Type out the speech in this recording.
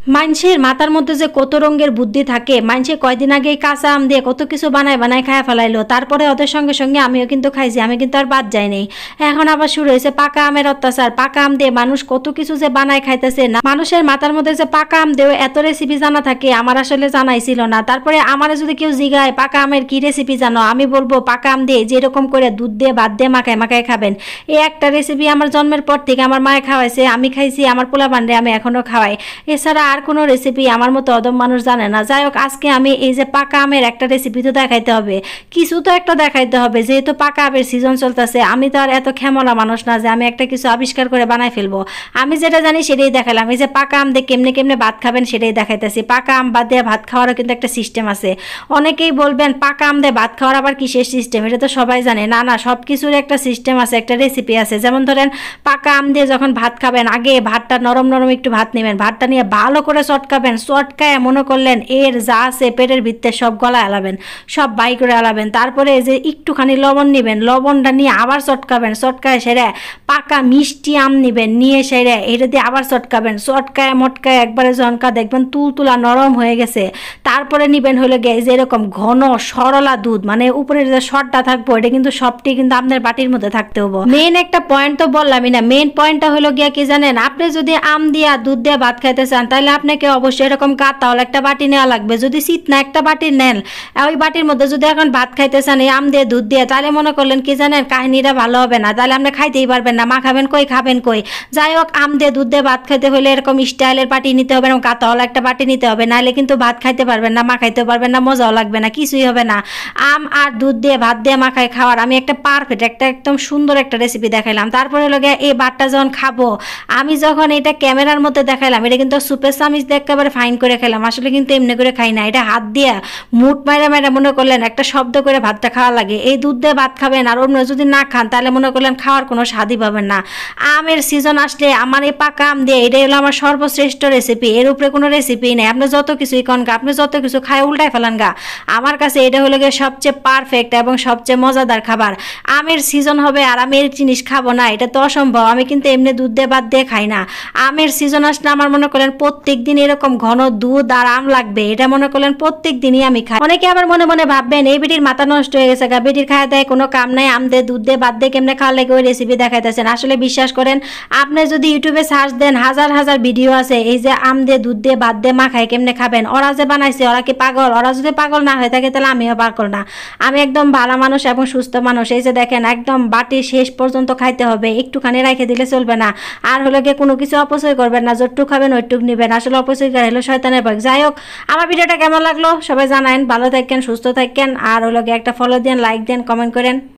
মানুষের মাথার মধ্যে যে কত রঙের বুদ্ধি থাকে, মানুষে কয়দিন আগে কাঁচা আম দিয়ে কত কিছু বানায় বানায় খায় ফেলাইলো, তারপরে ওদের সঙ্গে সঙ্গে আমিও কিন্তু খাইছি, আমি কিন্তু আর বাদ যাই নাই। এখন আবার শুরু হয়েছে পাকা আমের অত্যাচার। পাকা আম দিয়ে মানুষ কত কিছু যে বানায় খাইতেছে না, মানুষের মাথার মধ্যে যে পাকা আম দিয়ে এত রেসিপি জানা থাকে আমার আসলে জানাই ছিল না। তারপরে আমার যদি কেউ জিগায় পাকা আমের কি রেসিপি জানো, আমি বলবো পাকা আম দিয়ে যেরকম করে দুধ দিয়ে ভাত দিয়ে মাখায় মাখায় খাবেন। এই একটা রেসিপি আমার জন্মের পর থেকে আমার মায়ে খাওয়াইছে, আমি খাইছি, আমার পোলা বান্ডে আমি এখনো খাওয়াই। এছাড়া আর কোনো রেসিপি আমার মতো অদম মানুষ জানে না। যাই হোক, আজকে আমি এই যে পাকা আমের একটা রেসিপি তো দেখাইতে হবে, কিছু তো একটা দেখাইতে হবে, যেহেতু পাকা আমের সিজন চলতেছে। আমি তো আর এত খেমলা মানুষ না যে আমি একটা কিছু আবিষ্কার করে বানাই ফেলবো। আমি যেটা জানি সেটাই দেখালাম। এই যে পাকা আম দিয়ে কেমনে কেমনে ভাত খাবেন সেটাই দেখাইতেছি। পাকা আম বাদ দিয়ে ভাত খাওয়ারও কিন্তু একটা সিস্টেম আছে। অনেকেই বলবেন পাকা আম দিয়ে ভাত খাওয়ার আবার কিসের সিস্টেম, এটা তো সবাই জানে। না না, সব কিছুর একটা সিস্টেম আছে, একটা রেসিপি আছে। যেমন ধরেন পাকা আম দিয়ে যখন ভাত খাবেন, আগে ভাতটা নরম নরম একটু ভাত নেবেন, ভাতটা নিয়ে ভালো করে চটকাবেন। চটকায় মনে করলেন এর যা আছে পেটের ভিতরে সব গলায় আলাবেন, সব বাই করে আলাবেন। তারপরে যে একটুখানি লবণ নেবেন, লবণটা নিয়ে আবার চটকাবেন, চটকায় সেরে পাকা মিষ্টি আম নেবেন, নিয়ে সেরে এটা দিয়ে আবার চটকাবেন। চটকায় মটকায় একবারে জনকা দেখবেন তুলতুলা নরম হয়ে গেছে। তারপরে নেবেন হলো গিয়ে যে এরকম ঘন সরলা দুধ, মানে উপরের যে সরটা থাকবো এটা কিন্তু সবটি কিন্তু আপনার বাটির মধ্যে থাকতে হবে। মেন একটা পয়েন্ট তো বললামই না, মেন পয়েন্টটা হলো গিয়া কি জানেন, আপনি যদি আম দিয়া দুধ দিয়ে ভাত খাইতে চান তাহলে আপনাকে অবশ্যই এরকম কাতাওয়ালা একটা বাটি নেওয়া লাগবে। যদি চিতনা একটা বাটি নেন, ওই বাটির মধ্যে যদি এখন ভাত খাইতে চান এই আম দিয়ে দুধ দিয়ে, তাহলে মনে করলেন কি জানেন কাহিনীটা ভালো হবে না, তাহলে আপনি খাইতেই পারবেন না। মা খাবেন কই, খাবেন কই? যাই হোক, আম দিয়ে দুধ দিয়ে ভাত খাইতে হলে এরকম স্টাইলের বাটি নিতে হবে, এবং কাতাওয়ালা একটা বাটি নিতে হবে, নাহলে কিন্তু ভাত খাইতে পারবেন না, মা খাইতে পারবেন না, মজাও লাগবে না, কিছুই হবে না। আম আর দুধ দিয়ে ভাত দিয়ে মাখায় খাওয়ার আমি একটা পারফেক্ট একটা একদম সুন্দর একটা রেসিপি দেখাইলাম। তারপরে লগে এই ভাতটা যখন খাবো, আমি যখন এটা ক্যামেরার মধ্যে দেখাইলাম, এটা কিন্তু সুপের চামিচ দিয়ে একেবারে ফাইন করে খেলাম। আসলে কিন্তু এমনি করে খাই না, এটা হাত দিয়ে মুঠ মাইরা মাইরা মনে করলেন একটা শব্দ করে ভাতটা খাওয়া লাগে। এই দুধ দিয়ে ভাত খাবেন আর অন্য যদি না খান তাহলে মনে করলেন খাওয়ার কোনো স্বাদই পাবেন না। আমের সিজন আসলে আমার এই পাকা আম দিয়ে এটাই হলো আমার সর্বশ্রেষ্ঠ রেসিপি, এর উপরে কোনো রেসিপি নেই। আপনি যত কিছুই কন গা, আপনি যত কিছু খায় উল্টায় ফেলান গা, আমার কাছে এটা হলো গিয়ে সবচেয়ে পারফেক্ট এবং সবচেয়ে মজাদার খাবার। আমের সিজন হবে আর আমি এর জিনিস খাবো না, এটা তো অসম্ভব। আমি কিন্তু এমনি দুধ দিয়ে ভাত দিয়ে খাই না। আমের সিজন আসলে আমার মনে করেন প্রত্যেক দিন এরকম ঘন দুধ আর আম লাগবে, এটা মনে করলেন প্রত্যেক দিনই আমি খাই। অনেকে আবার মনে মনে ভাববেন এই বেটির মাথা নষ্ট হয়ে গেছে গা, বেটির খায় দেয় কোনো কাম নাই, আম দিয়ে দুধ দিয়ে ভাত দিয়ে কেমনে খাওয়া লাগে ওই রেসিপি দেখাইতেছেন। আসলে বিশ্বাস করেন, আপনি যদি ইউটিউবে সার্চ দেন হাজার হাজার ভিডিও আছে এই যে আম দিয়ে দুধ দিয়ে ভাত দিয়ে মাখায় কেমনে খাবেন। ওরা যে বানাইছে ওরা কি পাগল? ওরা যদি পাগল না হয়ে থাকে তাহলে আমিও পাগল না। আমি একদম ভালো মানুষ এবং সুস্থ মানুষ। এই যে দেখেন একদম বাটি শেষ পর্যন্ত খাইতে হবে, একটুখানি রেখে দিলে চলবে না। আর হলো গিয়ে কোনো কিছু অপচয় করবেন না, যতটুকু খাবেন ওইটুকু নেবেন। আসলে অপচয় করে হলো শয়তানের ভয়। যাই হোক, আমার ভিডিওটা কেমন লাগলো সবাই জানান। ভালো থাকেন, সুস্থ থাকেন, আর হলো গিয়ে একটা ফলো দেন, লাইক দেন, কমেন্ট করেন।